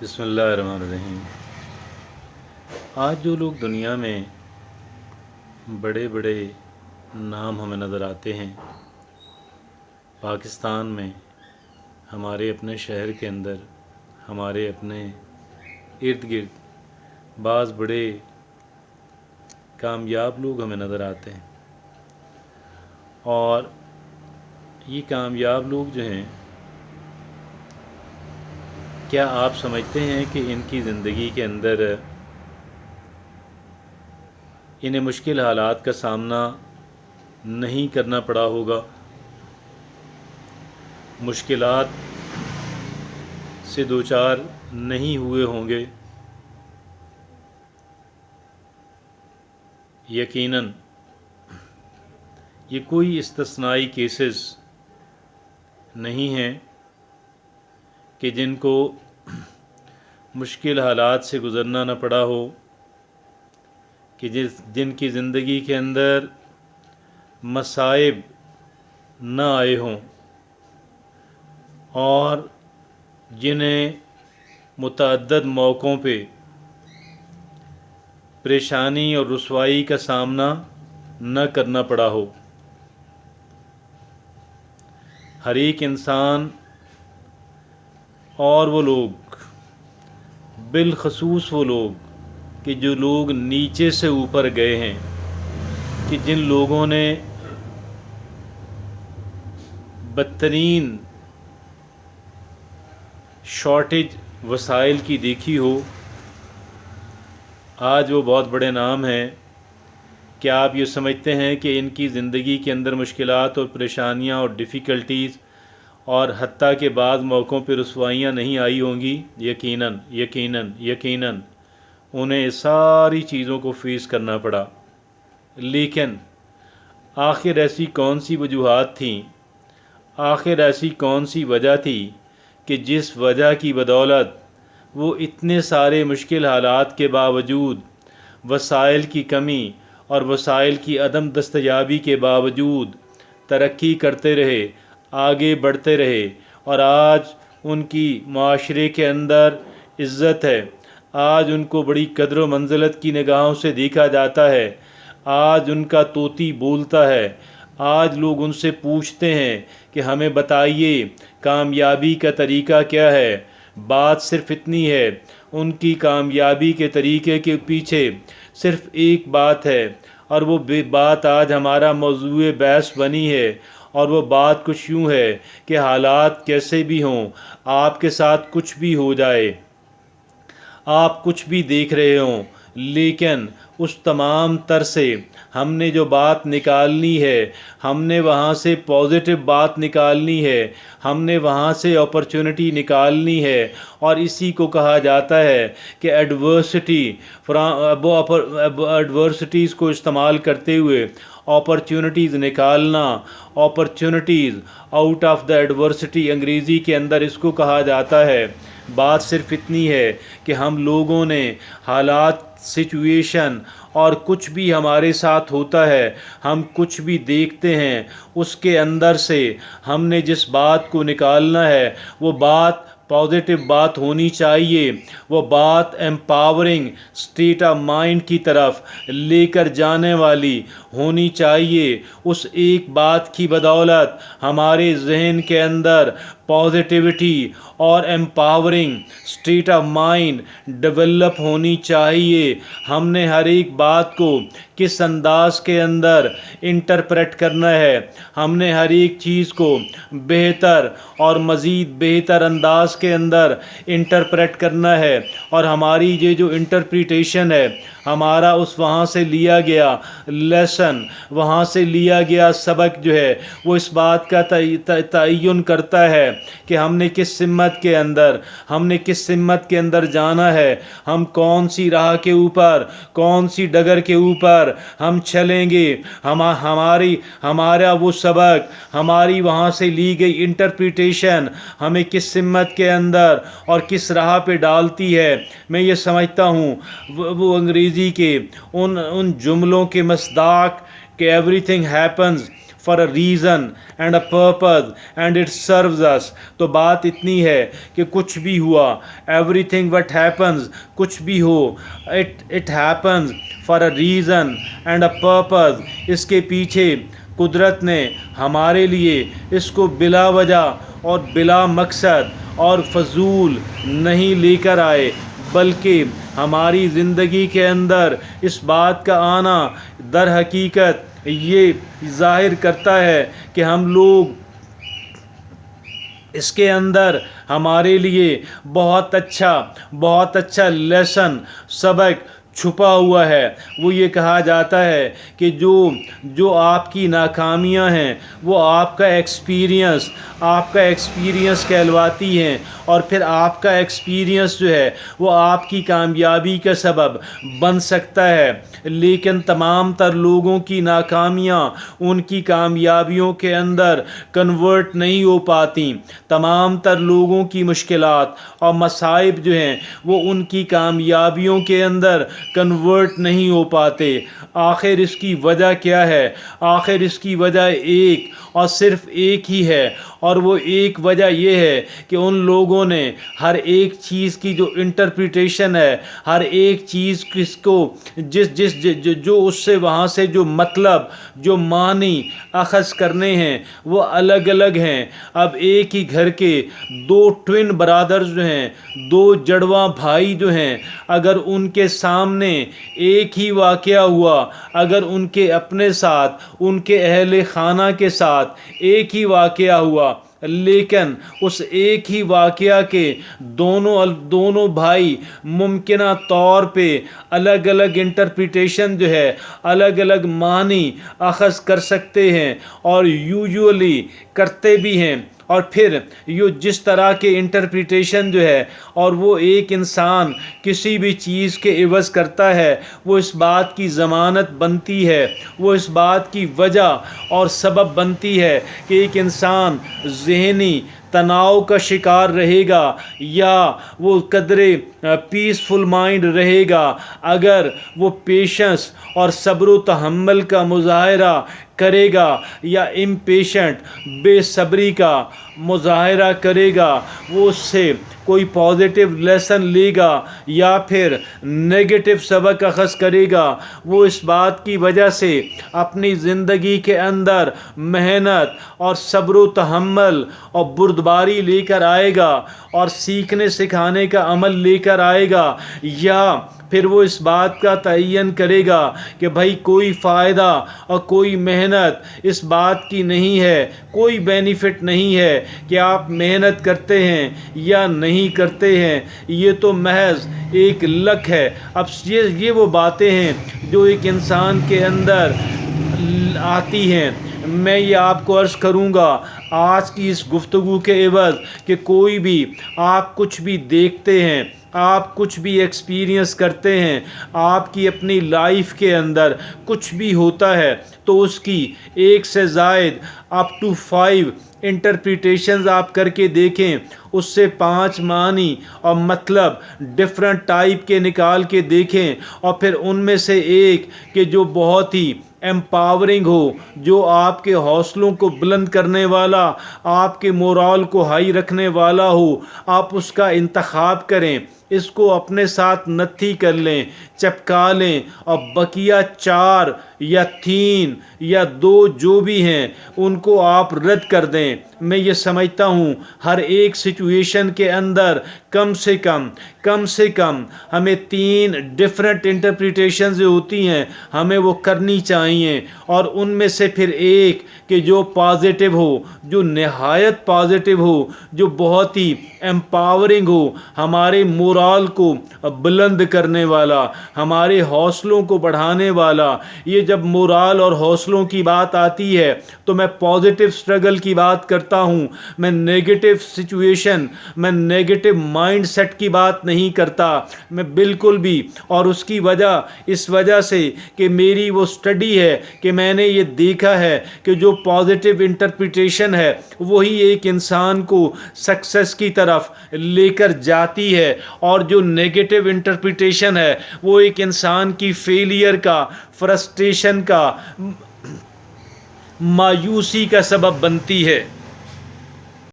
بسم اللہ الرحمن الرحیم۔ آج جو لوگ دنیا میں بڑے بڑے نام ہمیں نظر آتے ہیں، پاکستان میں ہمارے اپنے شہر کے اندر، ہمارے اپنے ارد گرد بعض بڑے کامیاب لوگ ہمیں نظر آتے ہیں، اور یہ کامیاب لوگ جو ہیں، کیا آپ سمجھتے ہیں کہ ان کی زندگی کے اندر انہیں مشکل حالات کا سامنا نہیں کرنا پڑا ہوگا، مشکلات سے دوچار نہیں ہوئے ہوں گے؟ یقیناً یہ کوئی استثنائی کیسز نہیں ہیں کہ جن کو مشکل حالات سے گزرنا نہ پڑا ہو، کہ جن کی زندگی کے اندر مصائب نہ آئے ہوں، اور جنہیں متعدد موقعوں پہ پریشانی اور رسوائی کا سامنا نہ کرنا پڑا ہو۔ ہر ایک انسان اور وہ لوگ، بالخصوص وہ لوگ کہ جو لوگ نیچے سے اوپر گئے ہیں، کہ جن لوگوں نے بدترین شارٹیج وسائل کی دیکھی ہو، آج وہ بہت بڑے نام ہیں۔ کیا آپ یہ سمجھتے ہیں کہ ان کی زندگی کے اندر مشکلات اور پریشانیاں اور ڈیفیکلٹیز اور حتیٰ کہ بعض موقعوں پہ رسوائیاں نہیں آئی ہوں گی؟ یقیناً یقیناً یقیناً انہیں ساری چیزوں کو فیس کرنا پڑا، لیکن آخر ایسی کون سی وجوہات تھیں، آخر ایسی کون سی وجہ تھی کہ جس وجہ کی بدولت وہ اتنے سارے مشکل حالات کے باوجود، وسائل کی کمی اور وسائل کی عدم دستیابی کے باوجود ترقی کرتے رہے، آگے بڑھتے رہے، اور آج ان کی معاشرے کے اندر عزت ہے، آج ان کو بڑی قدر و منزلت کی نگاہوں سے دیکھا جاتا ہے، آج ان کا طوطی بولتا ہے، آج لوگ ان سے پوچھتے ہیں کہ ہمیں بتائیے کامیابی کا طریقہ کیا ہے۔ بات صرف اتنی ہے، ان کی کامیابی کے طریقے کے پیچھے صرف ایک بات ہے، اور وہ بات آج ہمارا موضوع بحث بنی ہے، اور وہ بات کچھ یوں ہے کہ حالات کیسے بھی ہوں، آپ کے ساتھ کچھ بھی ہو جائے، آپ کچھ بھی دیکھ رہے ہوں، لیکن اس تمام تر سے ہم نے جو بات نکالنی ہے، ہم نے وہاں سے پازیٹیو بات نکالنی ہے، ہم نے وہاں سے اپرچونٹی نکالنی ہے، اور اسی کو کہا جاتا ہے کہ ایڈورسٹیز کو استعمال کرتے ہوئے اپرچونٹیز نکالنا، opportunities out of the adversity, انگریزی کے اندر اس کو کہا جاتا ہے۔ بات صرف اتنی ہے کہ ہم لوگوں نے حالات، سچویشن اور کچھ بھی ہمارے ساتھ ہوتا ہے، ہم کچھ بھی دیکھتے ہیں، اس کے اندر سے ہم نے جس بات کو نکالنا ہے، وہ بات پازیٹیو بات ہونی چاہیے، وہ بات امپاورنگ اسٹیٹ آف مائنڈ کی طرف لے کر جانے والی ہونی چاہیے۔ اس ایک بات کی بدولت ہمارے ذہن کے اندر پازیٹیوٹی اور empowering state of mind develop ہونی چاہیے۔ ہم نے ہر ایک بات کو کس انداز کے اندر انٹرپریٹ کرنا ہے، ہم نے ہر ایک چیز کو بہتر اور مزید بہتر انداز کے اندر انٹرپریٹ کرنا ہے، اور ہماری یہ جو انٹرپریٹیشن ہے، ہمارا اس وہاں سے لیا گیا لیسن، وہاں سے لیا گیا سبق جو ہے، وہ اس بات کا تعین کرتا ہے کہ ہم نے کس سمت کے اندر، ہم نے کس سمت کے اندر جانا ہے، ہم کون سی راہ کے اوپر، کون سی ڈگر کے اوپر ہم چلیں گے۔ ہمارا وہ سبق، ہماری وہاں سے لی گئی انٹرپریٹیشن ہمیں کس سمت کے اندر اور کس راہ پہ ڈالتی ہے۔ میں یہ سمجھتا ہوں وہ انگریزی کے ان جملوں کے مصداق کہ every thing happens for a reason and a purpose and it serves us. تو بات اتنی ہے کہ کچھ بھی ہوا, everything what happens, کچھ بھی ہو, it happens for a reason and a purpose. اس کے پیچھے قدرت نے ہمارے لیے اس کو بلا وجہ اور بلا مقصد اور فضول نہیں لے کر آئے, بلکہ ہماری زندگی کے اندر اس بات کا آنا در حقیقت یہ ظاہر کرتا ہے کہ ہم لوگ اس کے اندر ہمارے لیے بہت اچھا لیسن سبق چھپا ہوا ہے. وہ یہ کہا جاتا ہے کہ جو آپ کی ناکامیاں ہیں وہ آپ کا ایکسپیرینس کہلواتی ہیں, اور پھر آپ کا ایکسپیرینس جو ہے وہ آپ کی کامیابی کا سبب بن سکتا ہے. لیکن تمام تر لوگوں کی ناکامیاں ان کی کامیابیوں کے اندر کنورٹ نہیں ہو پاتی. تمام تر لوگوں کی مشکلات اور مصائب جو ہیں وہ ان کی کامیابیوں کے اندر کنورٹ نہیں ہو پاتے. آخر اس کی وجہ کیا ہے؟ آخر اس کی وجہ ایک اور صرف ایک ہی ہے, اور وہ ایک وجہ یہ ہے کہ ان لوگوں نے ہر ایک چیز کی جو انٹرپریٹیشن ہے, ہر ایک چیز کس کو جو اس سے وہاں سے جو مطلب جو معنی اخذ کرنے ہیں وہ الگ الگ ہیں. اب ایک ہی گھر کے دو ٹوین برادرز جو ہیں, دو جڑواں بھائی جو ہیں, اگر ان کے سامنے ایک ہی واقعہ ہوا, اگر ان کے اپنے ساتھ ان کے اہل خانہ کے ساتھ ایک ہی واقعہ ہوا, لیکن اس ایک ہی واقعہ کے دونوں بھائی ممکنہ طور پہ الگ الگ انٹرپریٹیشن جو ہے, الگ الگ معنی اخذ کر سکتے ہیں اور یوزولی کرتے بھی ہیں. اور پھر یہ جس طرح کے انٹرپریٹیشن جو ہے اور وہ ایک انسان کسی بھی چیز کے عوض کرتا ہے, وہ اس بات کی ضمانت بنتی ہے, وہ اس بات کی وجہ اور سبب بنتی ہے کہ ایک انسان ذہنی تناؤ کا شکار رہے گا یا وہ قدرے پیسفل مائنڈ رہے گا اگر وہ پیشنس اور صبر و تحمل کا مظاہرہ کرے گا, یا امپیشنٹ بے صبری کا مظاہرہ کرے گا. وہ اس سے کوئی پازیٹیو لیسن لے گا یا پھر نیگیٹو سبق اخذ کرے گا. وہ اس بات کی وجہ سے اپنی زندگی کے اندر محنت اور صبر و تحمل اور بردباری لے کر آئے گا اور سیکھنے سکھانے کا عمل لے کر آئے گا, یا پھر وہ اس بات کا تعین کرے گا کہ بھائی کوئی فائدہ اور کوئی محنت اس بات کی نہیں ہے, کوئی بینیفٹ نہیں ہے کہ آپ محنت کرتے ہیں یا نہیں کرتے ہیں, یہ تو محض ایک لک ہے. اب یہ وہ باتیں ہیں جو ایک انسان کے اندر آتی ہیں. میں یہ آپ کو عرض کروں گا آج کی اس گفتگو کے عوض کہ کوئی بھی آپ کچھ بھی دیکھتے ہیں, آپ کچھ بھی ایکسپیرینس کرتے ہیں, آپ کی اپنی لائف کے اندر کچھ بھی ہوتا ہے تو اس کی ایک سے زائد اپ ٹو 5 انٹرپریٹیشنز آپ کر کے دیکھیں, اس سے 5 معنی اور مطلب ڈفرنٹ ٹائپ کے نکال کے دیکھیں, اور پھر ان میں سے ایک کہ جو بہت ہی امپاورنگ ہو, جو آپ کے حوصلوں کو بلند کرنے والا, آپ کے مورال کو ہائی رکھنے والا ہو, آپ اس کا انتخاب کریں, اس کو اپنے ساتھ نتھی کر لیں, چپکا لیں, اور بقیہ 4 یا 3 یا 2 جو بھی ہیں ان کو آپ رد کر دیں. میں یہ سمجھتا ہوں ہر ایک سچویشن کے اندر کم سے کم ہمیں 3 ڈفرینٹ انٹرپریٹیشنز ہوتی ہیں, ہمیں وہ کرنی چاہیے, اور ان میں سے پھر ایک کہ جو پازیٹیو ہو, جو نہایت پازیٹیو ہو, جو بہت ہی امپاورنگ ہو, ہمارے مورال کو بلند کرنے والا, ہمارے حوصلوں کو بڑھانے والا. یہ جب مورال اور حوصلوں کی بات آتی ہے تو میں پازیٹیو سٹرگل کی بات کرتا ہوں, میں نیگیٹو سچویشن, میں نیگیٹو مائنڈ سیٹ کی بات نہیں کرتا, میں بالکل بھی. اور اس کی وجہ اس وجہ سے کہ میری وہ سٹڈی ہے کہ میں نے یہ دیکھا ہے کہ جو پازیٹیو انٹرپریٹیشن ہے وہی ایک انسان کو سکسیس کی طرف لے کر جاتی ہے, اور جو نیگیٹو انٹرپریٹیشن ہے وہ ایک انسان کی فیلئر کا, فرسٹریشن کا, مایوسی کا سبب بنتی ہے۔